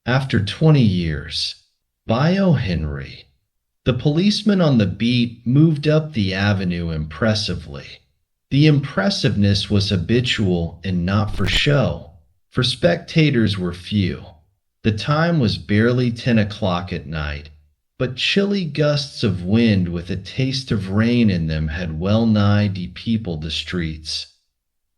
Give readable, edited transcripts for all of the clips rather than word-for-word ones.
After 20 years. By O. Henry. The policeman on the beat moved up the avenue impressively. The impressiveness was habitual and not for show, for spectators were few. The time was barely 10 o'clock at night, but chilly gusts of wind with a taste of rain in them had well nigh depeopled the streets.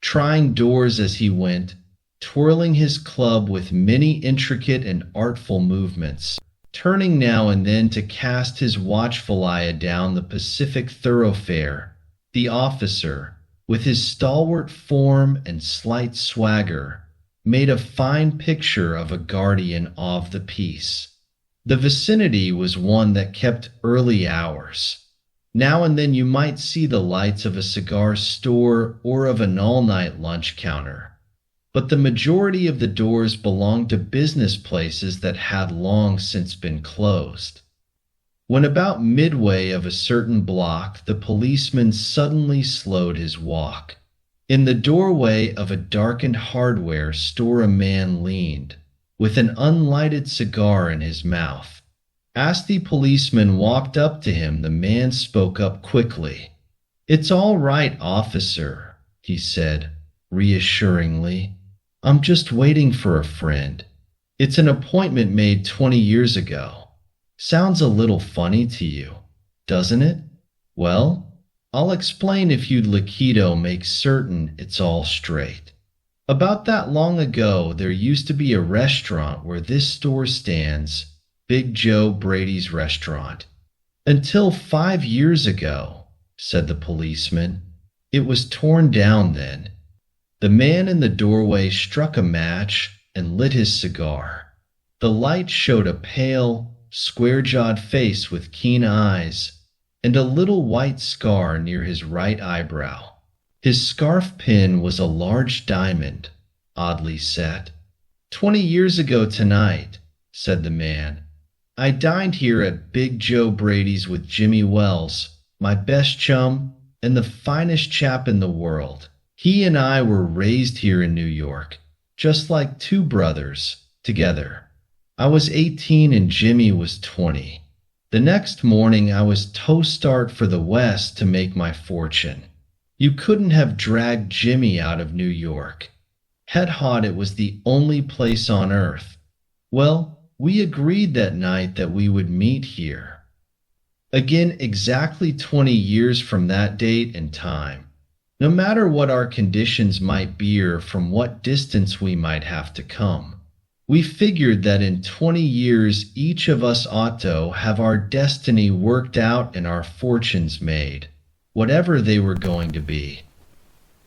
Trying doors as he went, twirling his club with many intricate and artful movements, turning now and then to cast his watchful eye adown the Pacific thoroughfare, the officer, with his stalwart form and slight swagger, made a fine picture of a guardian of the peace. The vicinity was one that kept early hours. Now and then you might see the lights of a cigar store or of an all-night lunch counter, but the majority of the doors belonged to business places that had long since been closed. When about midway of a certain block, the policeman suddenly slowed his walk. In the doorway of a darkened hardware store a man leaned, with an unlighted cigar in his mouth. As the policeman walked up to him, the man spoke up quickly. "It's all right, officer," he said, reassuringly. "I'm just waiting for a friend. It's an appointment made 20 years ago. Sounds a little funny to you, doesn't it? Well, I'll explain if you'd liquido make certain it's all straight. About that long ago, there used to be a restaurant where this store stands, Big Joe Brady's restaurant. Until 5 years ago," said the policeman. "It was torn down then." The man in the doorway struck a match and lit his cigar. The light showed a pale, square-jawed face with keen eyes and a little white scar near his right eyebrow. His scarf pin was a large diamond, oddly set. "20 years ago tonight," said the man, "I dined here at Big Joe Brady's with Jimmy Wells, my best chum and the finest chap in the world. He and I were raised here in New York, just like two brothers, together. I was 18 and Jimmy was 20. The next morning I was tow-start for the West to make my fortune. You couldn't have dragged Jimmy out of New York. Het-Hot it was the only place on earth. Well, we agreed that night that we would meet here. Again, exactly 20 years from that date and time. No matter what our conditions might be or from what distance we might have to come, we figured that in 20 years each of us ought to have our destiny worked out and our fortunes made, whatever they were going to be."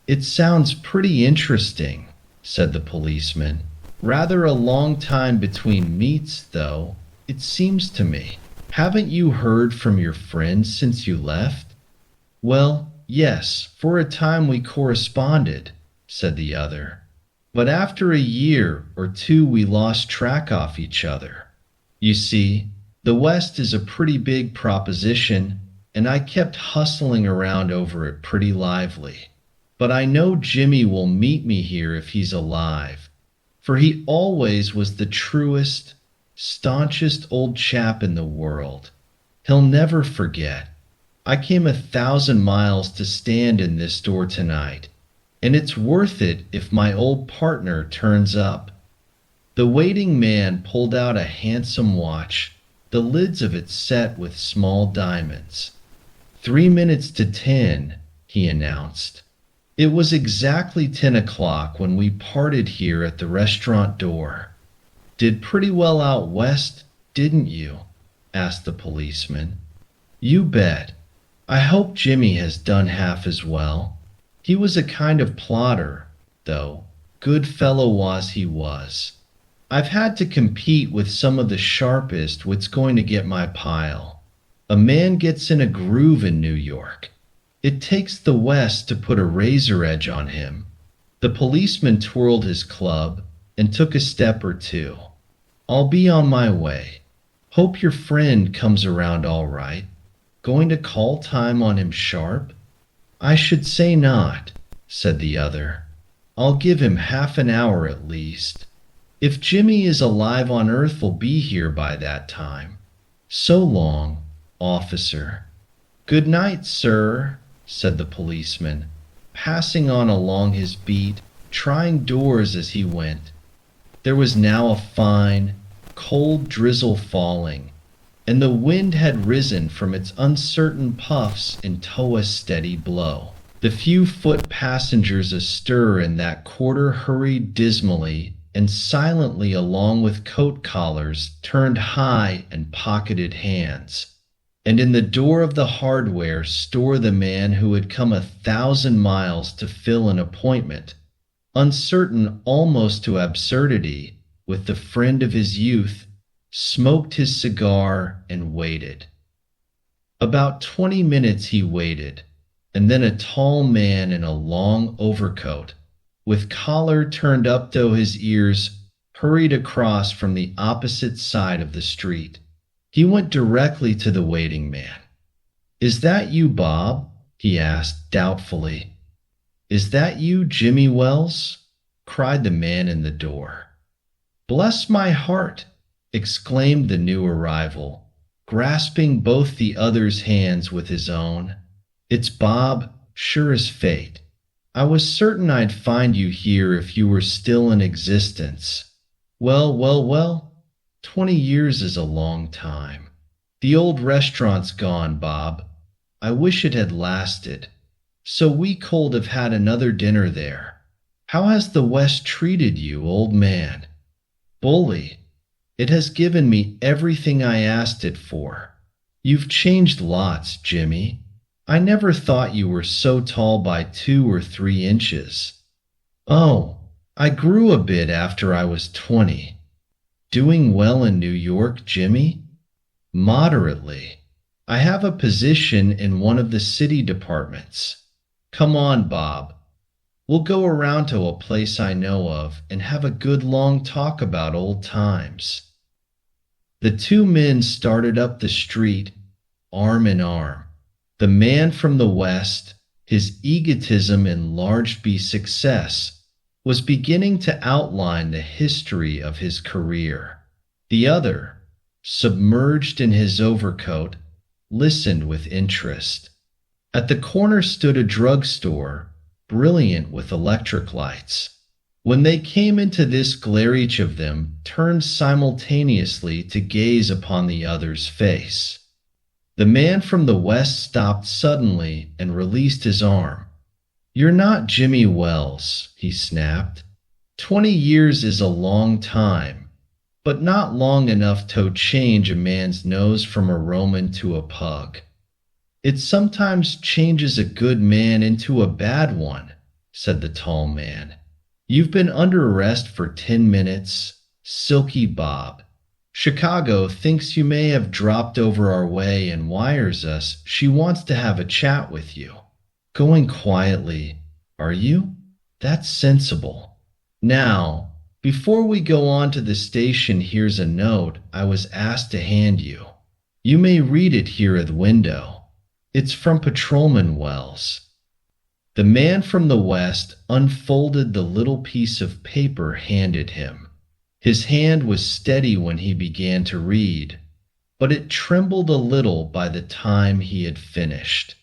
"It sounds pretty interesting," said the policeman. "Rather a long time between meets, though, it seems to me. Haven't you heard from your friends since you left?" "Well, yes, for a time we corresponded," said the other. "But after a year or two we lost track of each other. You see, the West is a pretty big proposition, and I kept hustling around over it pretty lively. But I know Jimmy will meet me here if he's alive, for he always was the truest, staunchest old chap in the world. He'll never forget. I came 1,000 miles to stand in this door tonight, and it's worth it if my old partner turns up." The waiting man pulled out a handsome watch, the lids of it set with small diamonds. 3 minutes to 10, he announced. It was exactly 10 o'clock when we parted here at the restaurant door. "Did pretty well out west, didn't you?" asked the policeman. "You bet. I hope Jimmy has done half as well. He was a kind of plotter, though. Good fellow was he was. I've had to compete with some of the sharpest what's going to get my pile. A man gets in a groove in New York. It takes the West to put a razor edge on him." The policeman twirled his club and took a step or two. "I'll be on my way. Hope your friend comes around all right. Going to call time on him sharp?" "I should say not," said the other. "I'll give him half an hour at least." If Jimmy is alive on Earth, will be here by that time. So long, officer." "Good night, sir," said the policeman, passing on along his beat, trying doors as he went. There was now a fine, cold drizzle falling, and the wind had risen from its uncertain puffs into a steady blow. The few foot passengers astir in that quarter hurried dismally and silently along with coat collars turned high and pocketed hands. And in the door of the hardware store the man who had come 1,000 miles to fill an appointment, uncertain almost to absurdity, with the friend of his youth, smoked his cigar and waited. About 20 minutes he waited, and then a tall man in a long overcoat, with collar turned up to his ears, hurried across from the opposite side of the street. He went directly to the waiting man. "Is that you, Bob?" he asked doubtfully. "Is that you, Jimmy Wells?" cried the man in the door. "Bless my heart!" exclaimed the new arrival, grasping both the other's hands with his own. "It's Bob, sure as fate. I was certain I'd find you here if you were still in existence. Well, well, well. 20 years is a long time. The old restaurant's gone, Bob. I wish it had lasted. So we could have had another dinner there. How has the West treated you, old man?" "Bully. It has given me everything I asked it for. You've changed lots, Jimmy. I never thought you were so tall by 2 or 3 inches. Oh, I grew a bit after I was 20. Doing well in New York, Jimmy?" "Moderately. I have a position in one of the city departments. Come on, Bob. We'll go around to a place I know of and have a good long talk about old times." The two men started up the street, arm in arm. The man from the West, his egotism enlarged by success, was beginning to outline the history of his career. The other, submerged in his overcoat, listened with interest. At the corner stood a drugstore, brilliant with electric lights. When they came into this glare, each of them turned simultaneously to gaze upon the other's face. The man from the West stopped suddenly and released his arm. "You're not Jimmy Wells," he snapped. 20 years is a long time, but not long enough to change a man's nose from a Roman to a pug. It sometimes changes a good man into a bad one," said the tall man. "You've been under arrest for 10 minutes, Silky Bob. Chicago thinks you may have dropped over our way and wires us she wants to have a chat with you. Going quietly, are you? That's sensible. Now, before we go on to the station, here's a note I was asked to hand you. You may read it here at the window. It's from Patrolman Wells." The man from the West unfolded the little piece of paper handed him. His hand was steady when he began to read, but it trembled a little by the time he had finished.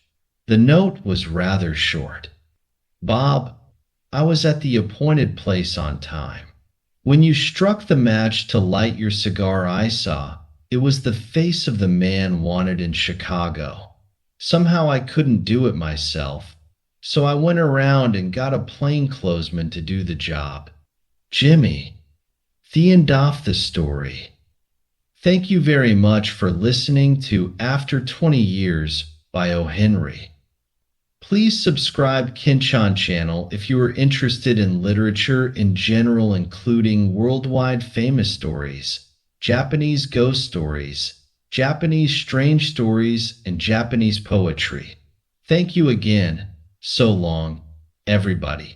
The note was rather short. "Bob, I was at the appointed place on time. When you struck the match to light your cigar, I saw it was the face of the man wanted in Chicago. Somehow I couldn't do it myself, so I went around and got a plainclothesman to do the job. Jimmy, the end of the story. Thank you very much for listening to After 20 Years by O. Henry. Please subscribe Kinchan channel if you are interested in literature in general, including worldwide famous stories, Japanese ghost stories, Japanese strange stories, and Japanese poetry. Thank you again. So long, everybody.